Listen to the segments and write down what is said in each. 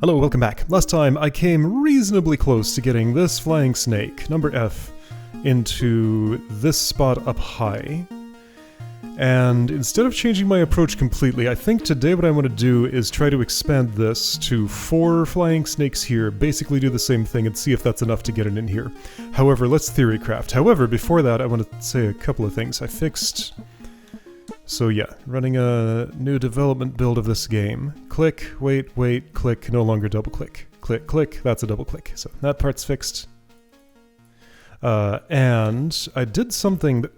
Hello, welcome back. Last time I came reasonably close to getting this flying snake, number F, into this spot up high. And instead of changing my approach completely, I think today what I want to do is try to expand this to 4 flying snakes here, basically do the same thing and see if that's enough to get it in here. However, let's theorycraft. However, before that I want to say a couple of things. I fixed... So yeah, running a new development build of this game. Click, wait, click, no longer double click. Click, click, that's a double click. So that part's fixed. And I did something that...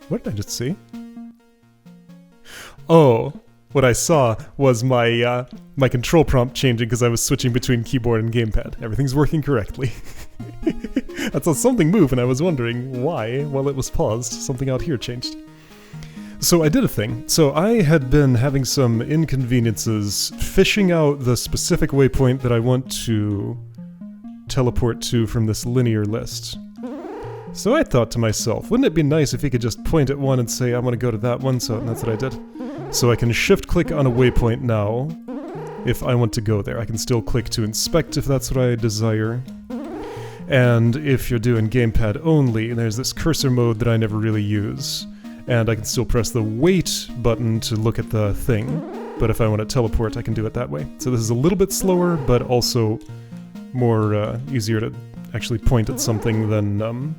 What did I just see? Oh, what I saw was my my control prompt changing because I was switching between keyboard and gamepad. Everything's working correctly. I saw something move and I was wondering why, while it was paused, something out here changed. So I did a thing. So I had been having some inconveniences fishing out the specific waypoint that I want to teleport to from this linear list. So I thought to myself, wouldn't it be nice if he could just point at one and say, I want to go to that one, so that's what I did. So I can shift-click on a waypoint now, if I want to go there. I can still click to inspect if that's what I desire. And if you're doing gamepad only, there's this cursor mode that I never really use. And I can still press the wait button to look at the thing. But if I want to teleport, I can do it that way. So this is a little bit slower, but also more easier to actually point at something than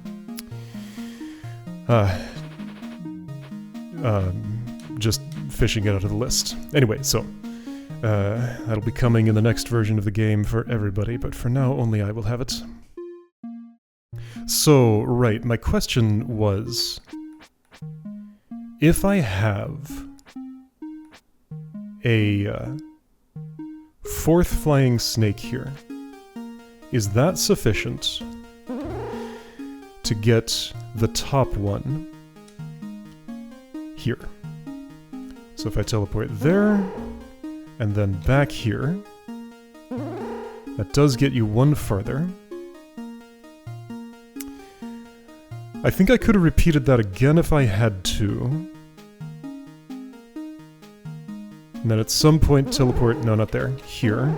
just fishing it out of the list. Anyway, so that'll be coming in the next version of the game for everybody, but for now only I will have it. So, right, my question was, if I have a 4th flying snake here, is that sufficient to get the top one here? So if I teleport there, and then back here, that does get you one farther. I think I could have repeated that again if I had to. And then at some point teleport, no, not there, here.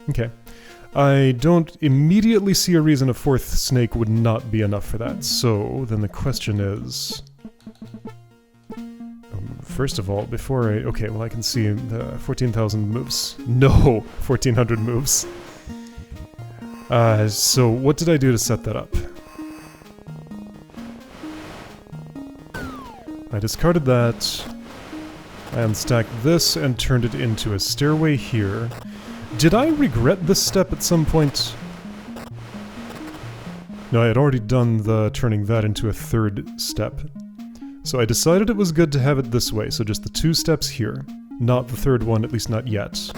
Okay. I don't immediately see a reason a 4th snake would not be enough for that, so then the question is... first of all, before I... Okay, well I can see the 14,000 moves. No! 1,400 moves. So what did I do to set that up? I discarded that, I unstacked this and turned it into a stairway here. Did I regret this step at some point? No, I had already done the turning that into a 3rd step. So I decided it was good to have it this way, so just the 2 steps here, not the 3rd one, at least not yet.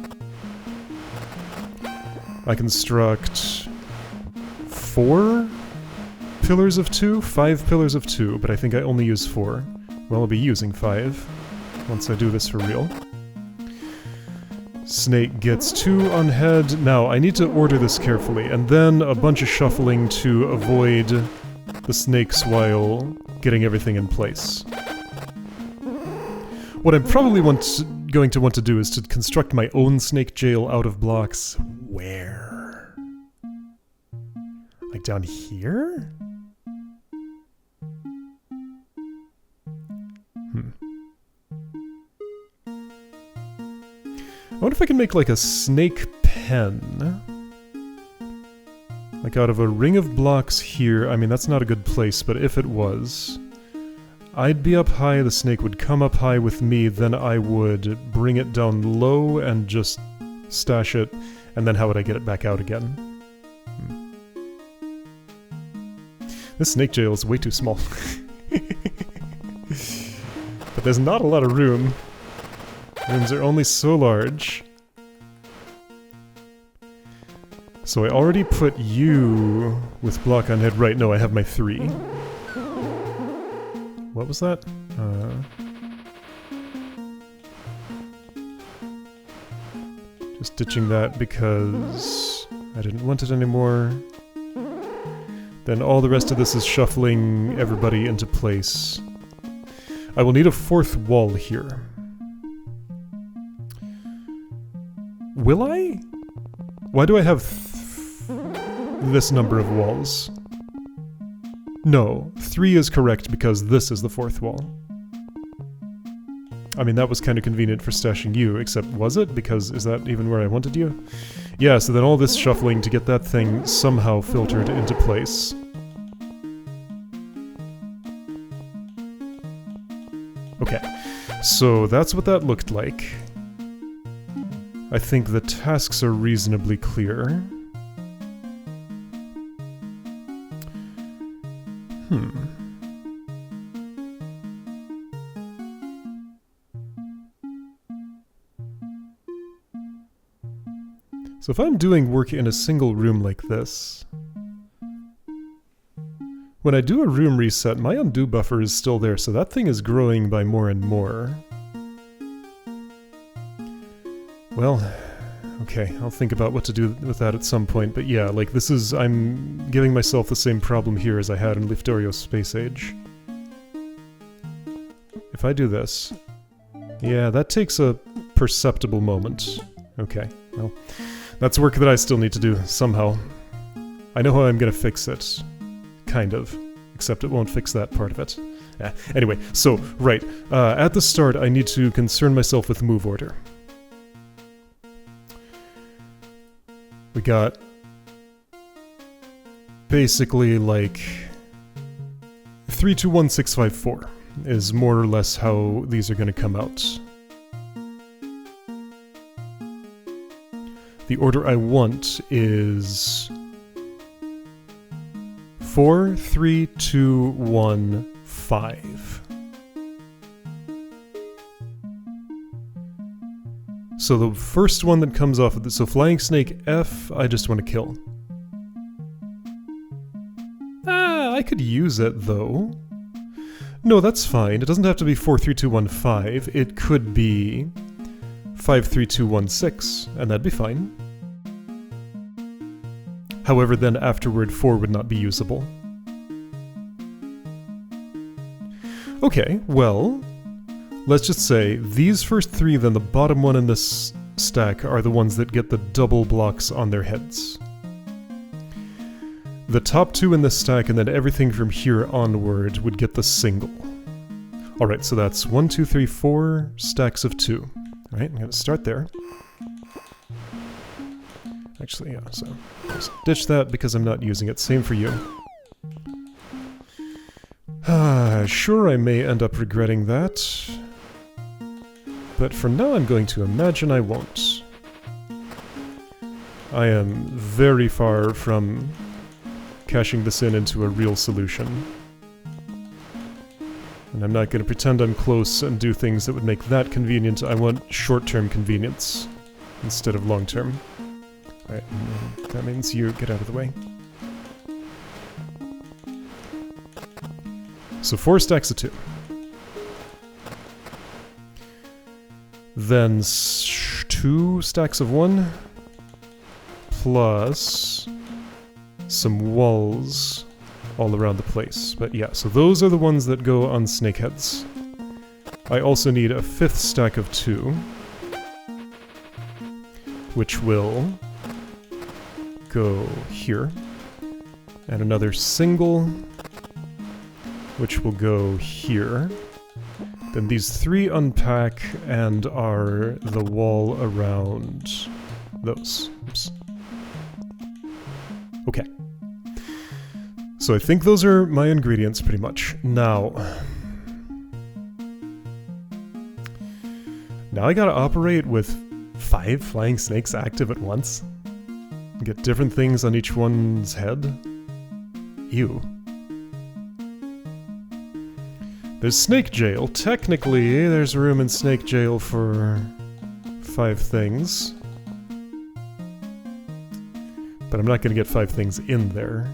I construct 4 pillars of 2? 5 pillars of 2, but I think I only use 4. Well, I'll be using 5 once I do this for real. Snake gets 2 on head. Now, I need to order this carefully, and then a bunch of shuffling to avoid the snakes while getting everything in place. What I'm probably going to want to do is to construct my own snake jail out of blocks. Where? Like down here? I wonder if I can make like a snake pen. Like out of a ring of blocks here. I mean, that's not a good place, but if it was, I'd be up high, the snake would come up high with me, then I would bring it down low and just stash it, and then how would I get it back out again? This snake jail is way too small. But there's not a lot of room. Rooms are only so large. So I already put you with block on head. Right, no, I have my 3. What was that? Just ditching that because I didn't want it anymore. Then all the rest of this is shuffling everybody into place. I will need a 4th wall here. Will I? Why do I have this number of walls? No, 3 is correct because this is the 4th wall. I mean, that was kind of convenient for stashing you, except was it? Because is that even where I wanted you? Yeah, so then all this shuffling to get that thing somehow filtered into place. Okay, so that's what that looked like. I think the tasks are reasonably clear. So if I'm doing work in a single room like this, when I do a room reset, my undo buffer is still there, so that thing is growing by more and more. Well, okay, I'll think about what to do with that at some point, but yeah, like this is, I'm giving myself the same problem here as I had in Liftorio Space Age. If I do this, yeah, that takes a perceptible moment. Okay, well, that's work that I still need to do, somehow. I know how I'm gonna fix it. Kind of. Except it won't fix that part of it. Yeah. Anyway, so, right. At the start, I need to concern myself with move order. We got basically like 3, 2, 1, 6, 5, 4 is more or less how these are going to come out. The order I want is 4, 3, 2, 1, 5. So the first one that comes off of this, so Flying Snake F, I just want to kill. I could use it though. No, that's fine. It doesn't have to be 4, 3, 2, 1, 5. It could be 5, 3, 2, 1, 6, and that'd be fine. However, then afterward 4 would not be usable. Okay, well, let's just say these first 3, then the bottom one in this stack are the ones that get the double blocks on their heads. The top 2 in this stack, and then everything from here onward would get the single. Alright, so that's 1, 2, 3, 4 stacks of 2. Alright, I'm gonna start there. Actually, yeah, so just ditch that because I'm not using it. Same for you. Sure, I may end up regretting that. But for now, I'm going to imagine I won't. I am very far from cashing this in into a real solution. And I'm not going to pretend I'm close and do things that would make that convenient. I want short-term convenience instead of long-term. Alright, that means you get out of the way. So 4 stacks of 2. Then 2 stacks of 1, plus some walls all around the place. But yeah, so those are the ones that go on snakeheads. I also need a 5th stack of 2, which will go here, and another single, which will go here. Then these 3 unpack and are the wall around those. Oops. Okay. So I think those are my ingredients pretty much. Now I gotta operate with 5 flying snakes active at once? Get different things on each one's head? Ew. There's Snake Jail. Technically, there's room in Snake Jail for 5 things. But I'm not going to get 5 things in there.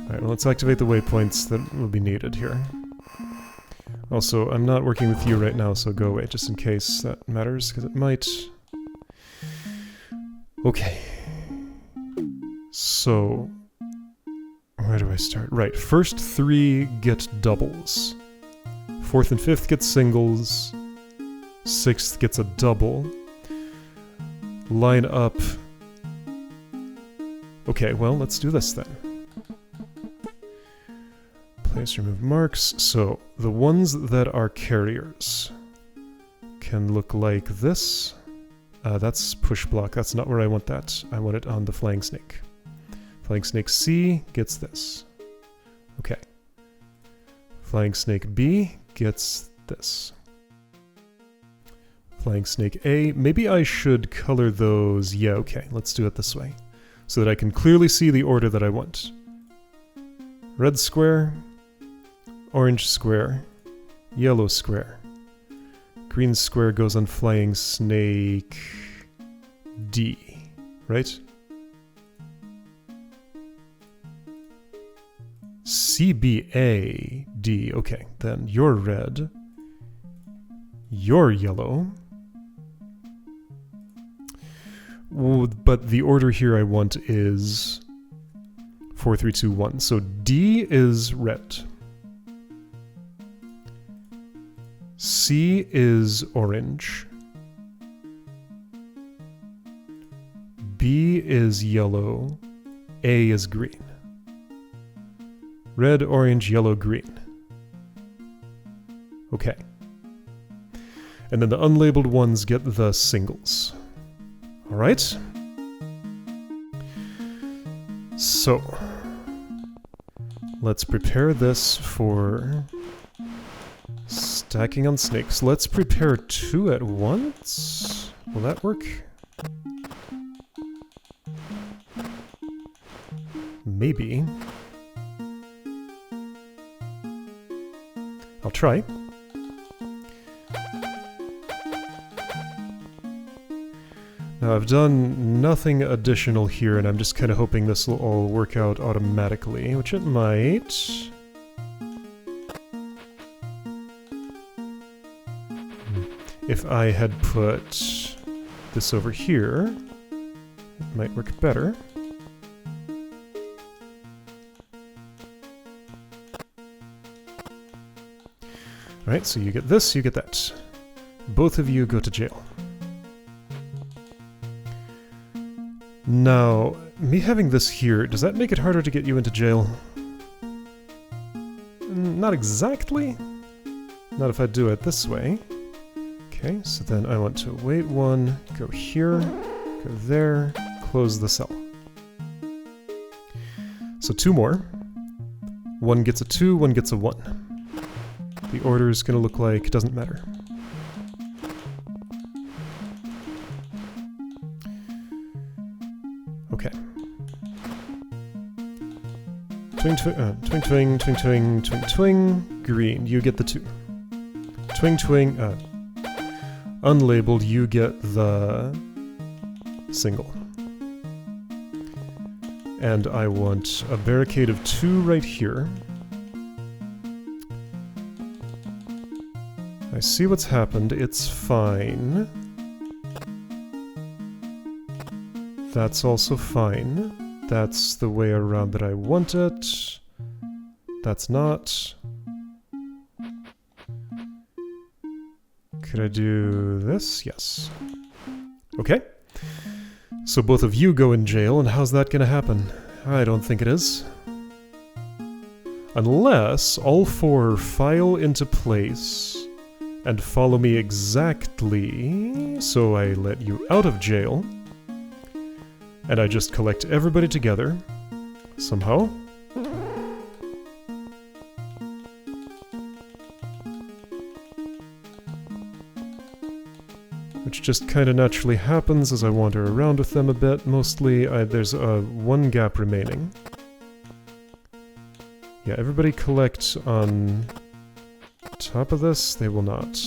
Alright, well, let's activate the waypoints that will be needed here. Also, I'm not working with you right now, so go away, just in case that matters, because it might. Okay. So, where do I start? Right, first 3 get doubles. 4th and 5th get singles. 6th gets a double. Line up. Okay, well, let's do this then. Place, remove marks. So, the ones that are carriers can look like this. That's push block. That's not where I want that. I want it on the flying snake. Flying snake C gets this. Okay. Flying snake B gets this. Flying snake A. Maybe I should color those. Yeah, okay. Let's do it this way. So that I can clearly see the order that I want. Red square. Orange square. Yellow square. Green square goes on flying snake D, right? CBA D. Okay, then you're red. You're yellow. But the order here I want is 4, 3, 2, 1. So D is red. C is orange. B is yellow. A is green. Red, orange, yellow, green. Okay. And then the unlabeled ones get the singles. Alright? So, let's prepare this for stacking on snakes. Let's prepare 2 at once. Will that work? Maybe. I'll try. Now I've done nothing additional here, and I'm just kind of hoping this will all work out automatically, which it might. If I had put this over here, it might work better. Alright, so you get this, you get that. Both of you go to jail. Now, me having this here, does that make it harder to get you into jail? Not exactly. Not if I do it this way. Okay, so then I want to wait 1, go here, go there, close the cell. So 2 more. 1 gets a 2, 1 gets a 1. The order is going to look like, doesn't matter. Okay. Twing, twing, twing, twing, twing, twing, twing, twing, green, you get the 2. Twing, twing, unlabeled, you get the single. And I want a barricade of 2 right here. I see what's happened, it's fine. That's also fine. That's the way around that I want it. That's not. Could I do this? Yes. Okay. So both of you go in jail, and how's that gonna happen? I don't think it is. Unless all 4 file into place and follow me exactly, so I let you out of jail, and I just collect everybody together, somehow. Which just kind of naturally happens as I wander around with them a bit. Mostly, there's 1 gap remaining. Yeah, everybody collect on top of this. They will not.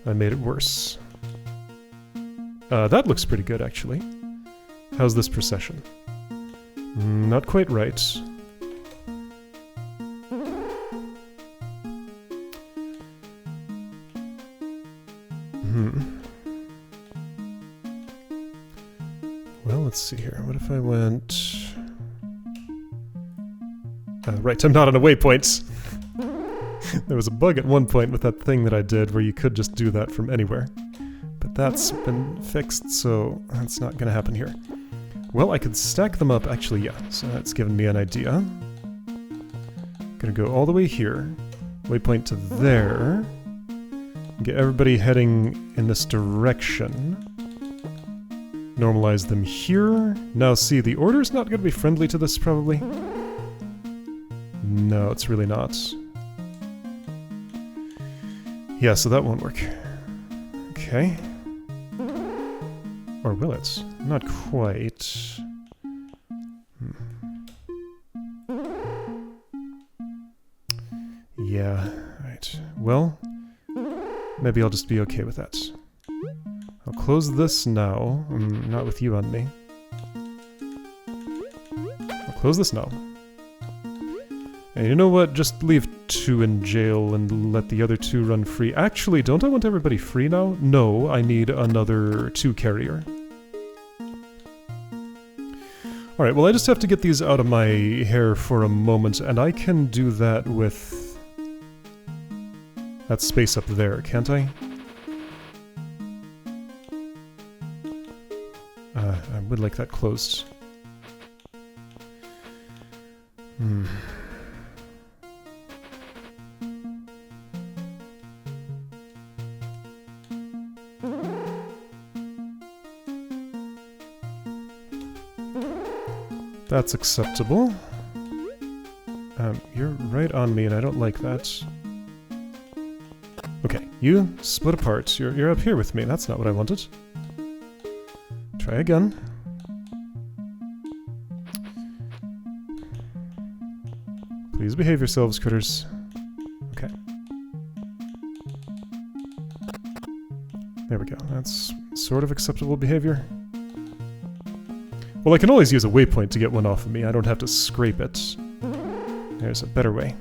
I made it worse. That looks pretty good, actually. How's this procession? Not quite right. Well, let's see here. What if I went... right, I'm not on a waypoint. There was a bug at one point with that thing that I did where you could just do that from anywhere. But that's been fixed, so that's not going to happen here. Well, I could stack them up. Actually, yeah, so that's given me an idea. Gonna go all the way here. Waypoint to there. Get everybody heading in this direction. Normalize them here. Now see, the order's not going to be friendly to this, probably. No, it's really not. Yeah, so that won't work. Okay. Or will it? Not quite. Yeah, right. Well, maybe I'll just be okay with that. I'll close this now. Not with you on me. I'll close this now. And you know what? Just leave 2 in jail and let the other 2 run free. Actually, don't I want everybody free now? No, I need another 2 carrier. Alright, well I just have to get these out of my hair for a moment, and I can do that with that space up there, can't I? I would like that closed. That's acceptable. You're right on me and I don't like that. Okay, you split apart. You're up here with me. That's not what I wanted. Try again. Please behave yourselves, critters. Okay. There we go. That's sort of acceptable behavior. Well, I can always use a waypoint to get one off of me. I don't have to scrape it. There's a better way.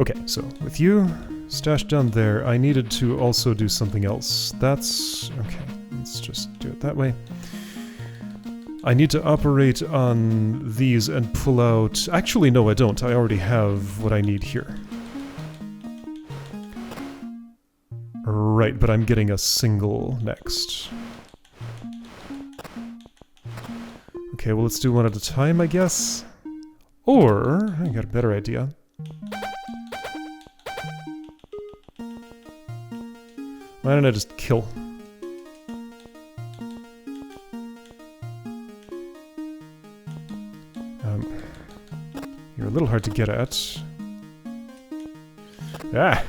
Okay, so with you stashed down there, I needed to also do something else. That's... okay, let's just do it that way. I need to operate on these and pull out... actually, no, I don't. I already have what I need here. Right, but I'm getting a single next. Okay, well, let's do one at a time, I guess. Or, I got a better idea. Why don't I just kill? You're a little hard to get at. Ah!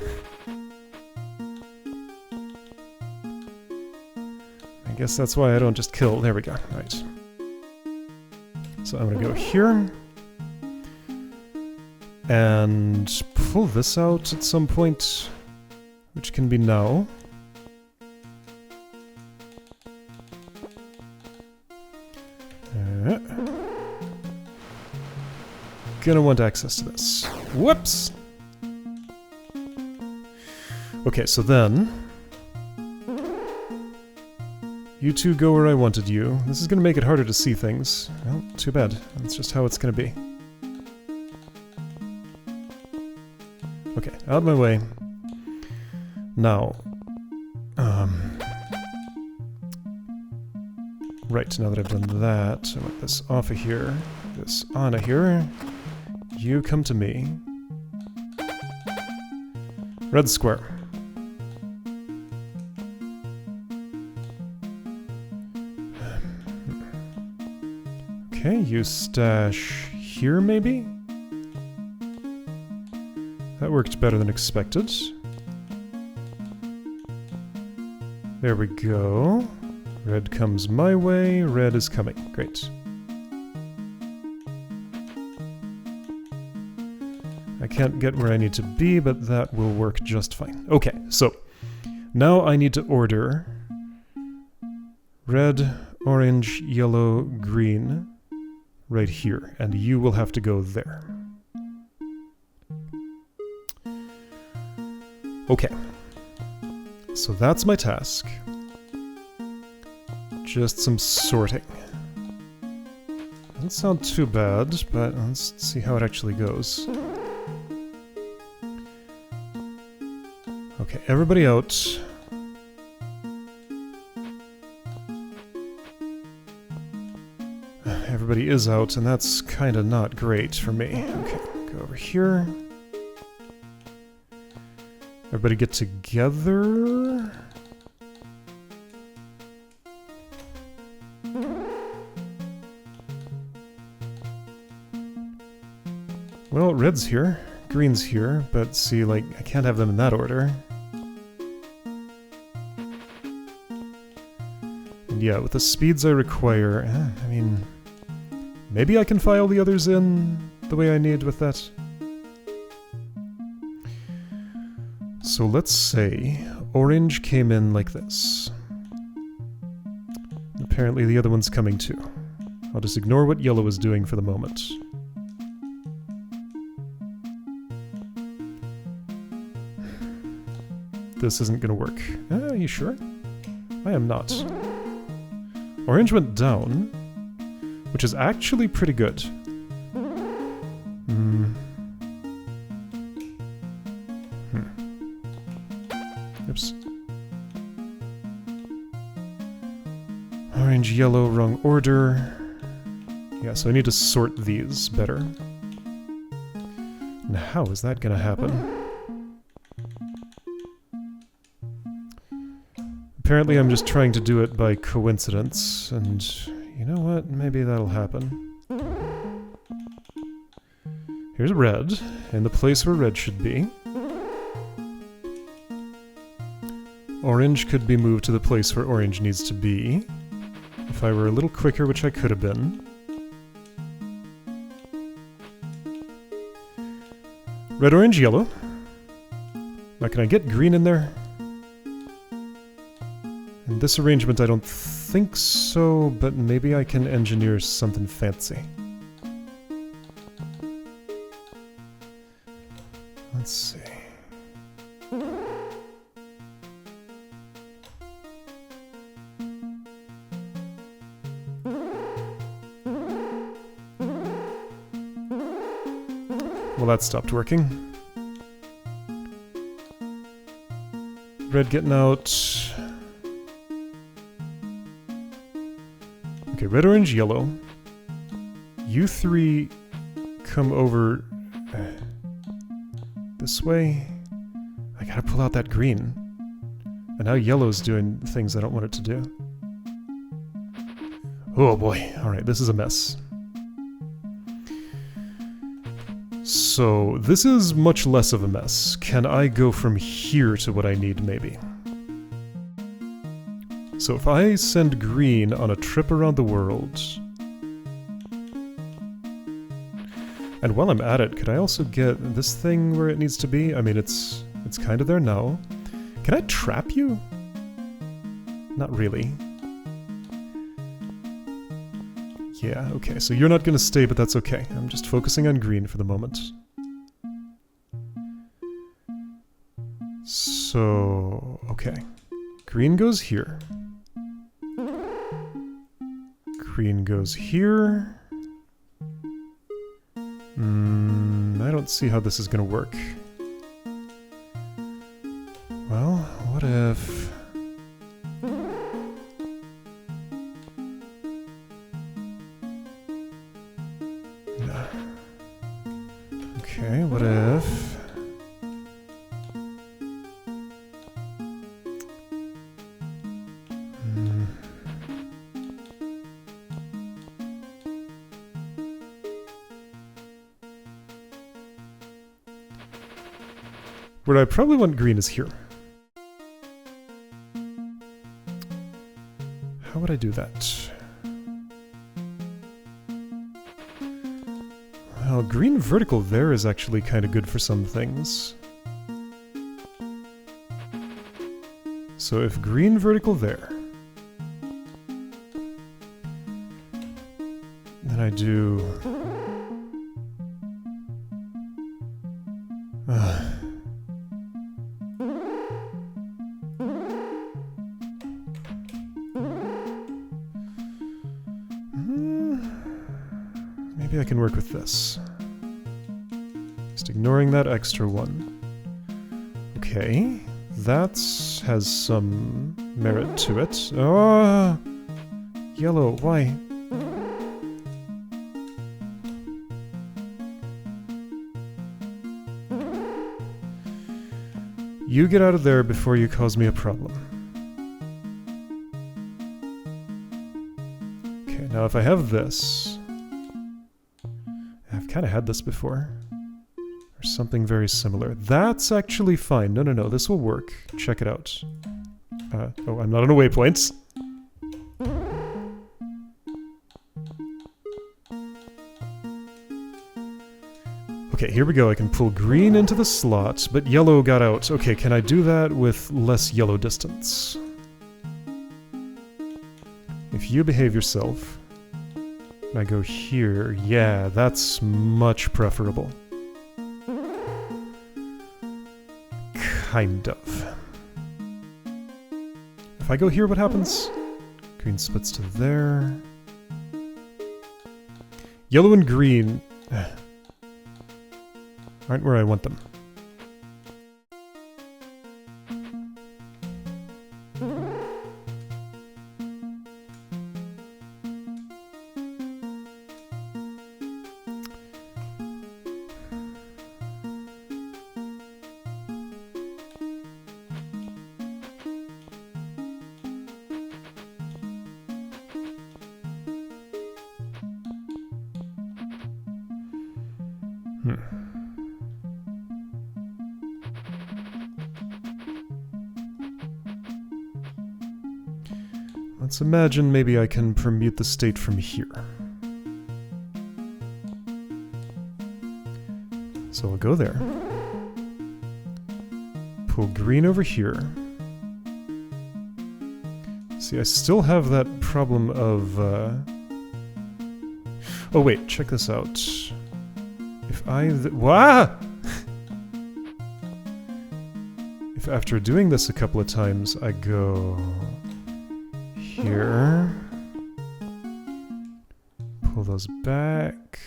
I guess that's why I don't just kill. There we go. Right. So I'm gonna go here. And pull this out at some point, which can be now. Gonna want access to this. Whoops! Okay, so then... you two go where I wanted you. This is gonna make it harder to see things. Well, too bad. That's just how it's gonna be. Okay, out of my way. Now... right, now that I've done that, I want this off of here, this on of here. You come to me. Red square. Okay, you stash here, maybe? That worked better than expected. There we go. Red comes my way, red is coming. Great. I can't get where I need to be, but that will work just fine. Okay, so now I need to order red, orange, yellow, green right here, and you will have to go there. Okay, so that's my task. Just some sorting. Doesn't sound too bad, but let's see how it actually goes. Okay, everybody out. Everybody is out, and that's kind of not great for me. Okay, go over here. Everybody get together. Well, red's here, green's here, but see, like, I can't have them in that order. And yeah, with the speeds I require, I mean, maybe I can file the others in the way I need with that. So let's say orange came in like this. Apparently the other one's coming too. I'll just ignore what yellow is doing for the moment. This isn't gonna work. Are you sure? I am not. Orange went down, which is actually pretty good. Oops. Orange, yellow, wrong order. Yeah, so I need to sort these better. And how is that gonna happen? Apparently I'm just trying to do it by coincidence, and you know what? Maybe that'll happen. Here's red, in the place where red should be. Orange could be moved to the place where orange needs to be. If I were a little quicker, which I could have been. Red, orange, yellow. Now can I get green in there? In this arrangement I don't think so, but maybe I can engineer something fancy. Let's see. Well, that stopped working. Red getting out. Okay, red, orange, yellow. You three come over this way. I gotta pull out that green. And now yellow's doing things I don't want it to do. Oh boy, alright, this is a mess. So, this is much less of a mess. Can I go from here to what I need, maybe? So if I send green on a trip around the world... And while I'm at it, could I also get this thing where it needs to be? I mean, it's kind of there now. Can I trap you? Not really. Yeah, okay, so you're not gonna stay, but that's okay. I'm just focusing on green for the moment. So, okay. Green goes here. Green goes here. I don't see how this is gonna work. Well, what if... Okay, what if... Where I probably want green is here. How would I do that? Well, green vertical there is actually kind of good for some things. So if green vertical there, then I do... I can work with this. Just ignoring that extra one. Okay, that has some merit to it. Oh, yellow, why? You get out of there before you cause me a problem. Okay, now if I have this... I've kind of had this before. Or something very similar. That's actually fine. No, no, no, this will work. Check it out. Oh, I'm not on a waypoint. Okay, here we go. I can pull green into the slot, but yellow got out. Okay, can I do that with less yellow distance? If you behave yourself, and I go here, yeah, that's much preferable. Kind of. If I go here, what happens? Green splits to there. Yellow and green aren't where I want them. Let's imagine maybe I can permute the state from here. So I'll go there. Pull green over here. See, I still have that problem of... Oh wait, check this out. If I... Wah! If after doing this a couple of times I go... here. Pull those back.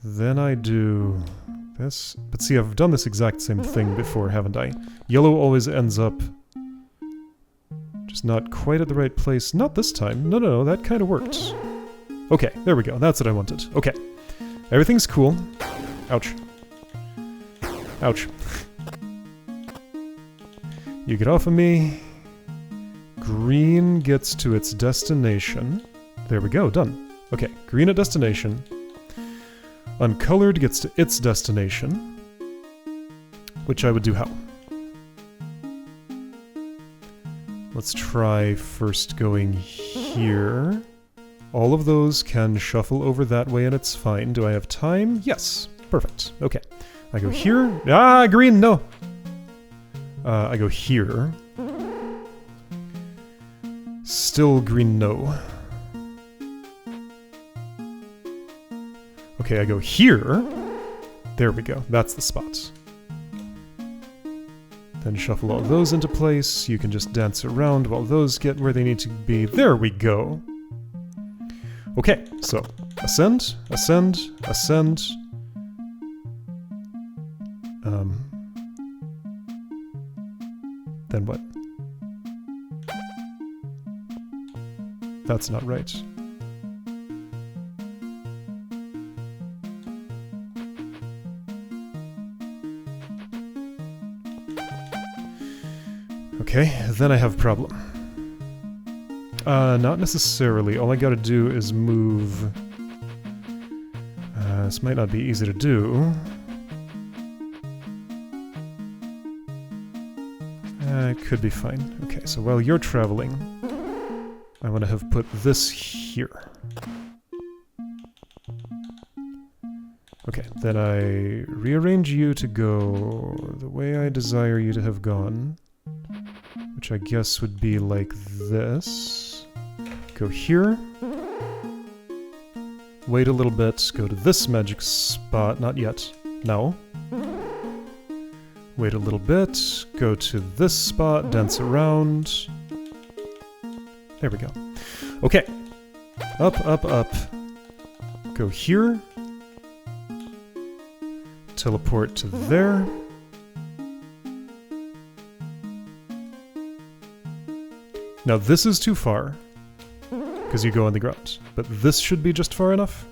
Then I do this. But see, I've done this exact same thing before, haven't I? Yellow always ends up just not quite at the right place. Not this time. No, no, no, that kind of worked. Okay, there we go. That's what I wanted. Okay. Everything's cool. Ouch. Ouch. You get off of me. Green gets to its destination. There we go, done. Okay, green at destination. Uncolored gets to its destination. Which I would do how? Let's try first going here. All of those can shuffle over that way and it's fine. Do I have time? Yes. Perfect. Okay. I go here. Ah, green, no! I go here. Still green, no. Okay, I go here. There we go. That's the spot. Then shuffle all those into place. You can just dance around while those get where they need to be. There we go. Okay, so ascend, ascend, ascend. Then what? That's not right. Okay, then I have a problem. Not necessarily. All I gotta do is move... this might not be easy to do. It could be fine. Okay, so while you're traveling, I want to have put this here. Okay, then I rearrange you to go the way I desire you to have gone, which I guess would be like this. Go here. Wait a little bit, go to this magic spot, not yet, now. Wait a little bit, go to this spot, dance around. There we go. Okay. Up, up, up. Go here. Teleport to there. Now this is too far, because you go on the ground. But this should be just far enough.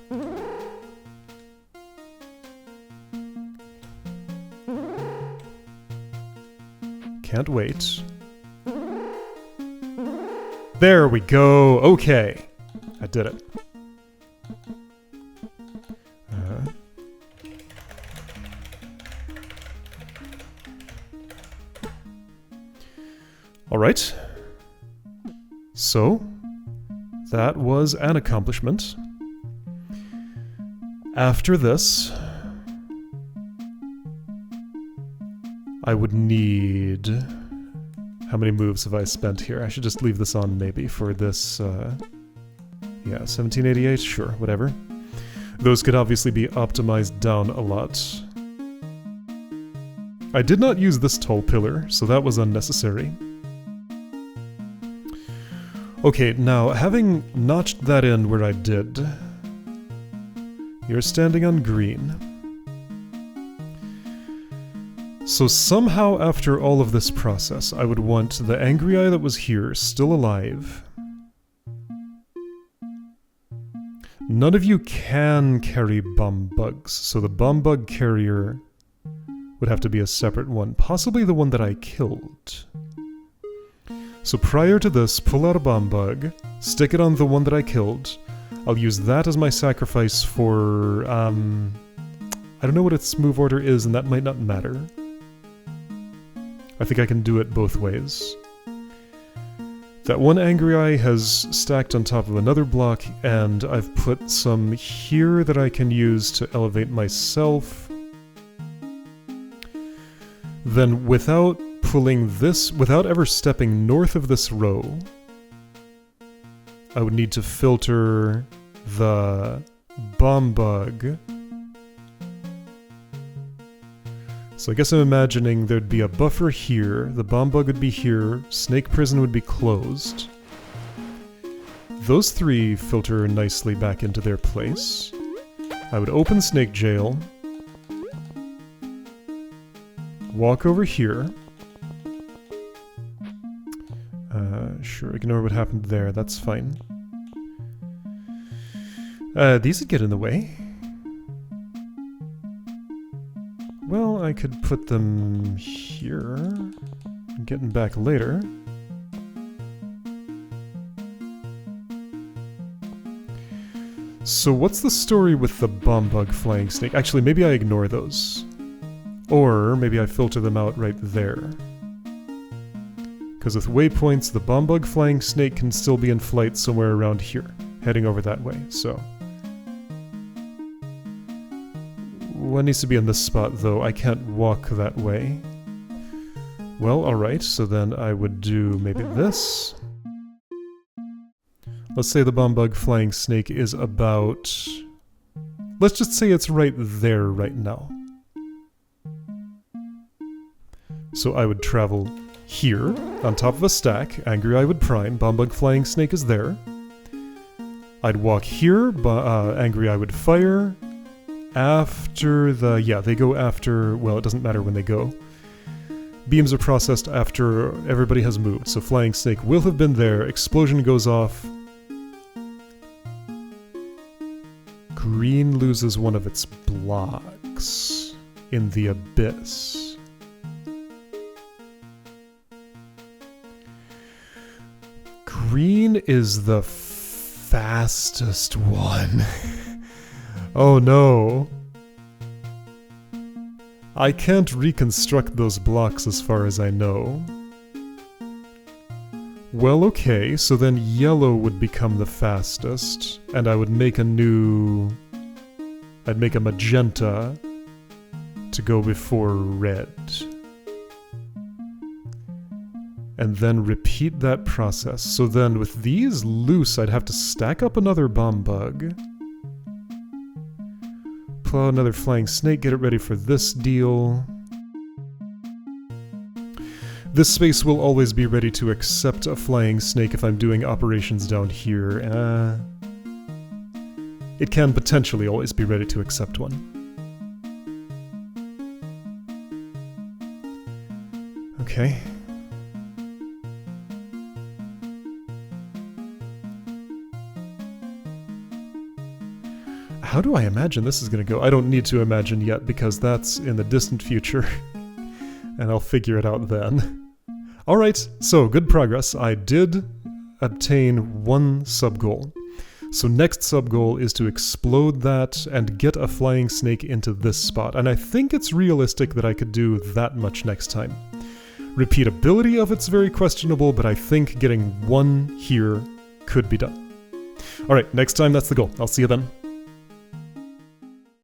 Can't wait. There we go. Okay. I did it. Alright. So, that was an accomplishment. After this, I would need... How many moves have I spent here? I should just leave this on maybe for this, yeah, 1788, sure, whatever. Those could obviously be optimized down a lot. I did not use this tall pillar, so that was unnecessary. Okay, now, having notched that in where I did, you're standing on green. So somehow after all of this process, I would want the angry eye that was here still alive. None of you can carry bomb bugs, so the bomb bug carrier would have to be a separate one, possibly the one that I killed. So prior to this, pull out a bomb bug, stick it on the one that I killed. I'll use that as my sacrifice for, I don't know what its move order is, and that might not matter. I think I can do it both ways. That one angry eye has stacked on top of another block, and I've put some here that I can use to elevate myself. Then without pulling this, without ever stepping north of this row, I would need to filter the bomb bug. So I guess I'm imagining there'd be a buffer here, the bomb bug would be here, Snake Prison would be closed. Those three filter nicely back into their place. I would open Snake Jail, walk over here. Sure, ignore what happened there, that's fine. These would get in the way. Well, I could put them here, getting back later. So what's the story with the bomb bug flying snake? Actually, maybe I ignore those. Or maybe I filter them out right there. Because with waypoints, the bomb bug flying snake can still be in flight somewhere around here, heading over that way, so... One needs to be in this spot, though. I can't walk that way. Well, alright, so then I would do maybe this. Let's say the bomb bug flying snake is about... Let's just say it's right there right now. So I would travel here, on top of a stack, Angry Eye would prime, bomb bug flying snake is there. I'd walk here, Angry Eye would fire. After the... yeah, they go after... well, it doesn't matter when they go. Beams are processed after everybody has moved, so Flying Snake will have been there, explosion goes off. Green loses one of its blocks in the abyss. Green is the fastest one. Oh no. I can't reconstruct those blocks as far as I know. Well, okay, so then yellow would become the fastest, and I would make a new... I'd make a magenta to go before red. And then repeat that process. So then with these loose, I'd have to stack up another bomb bug. Pull out another flying snake, get it ready for this deal. This space will always be ready to accept a flying snake if I'm doing operations down here. it can potentially always be ready to accept one. Okay. How do I imagine this is going to go? I don't need to imagine yet because that's in the distant future. And I'll figure it out then. Alright, so good progress. I did obtain one sub-goal. So next sub-goal is to explode that and get a flying snake into this spot. And I think it's realistic that I could do that much next time. Repeatability of it's very questionable, but I think getting one here could be done. Alright, next time that's the goal. I'll see you then.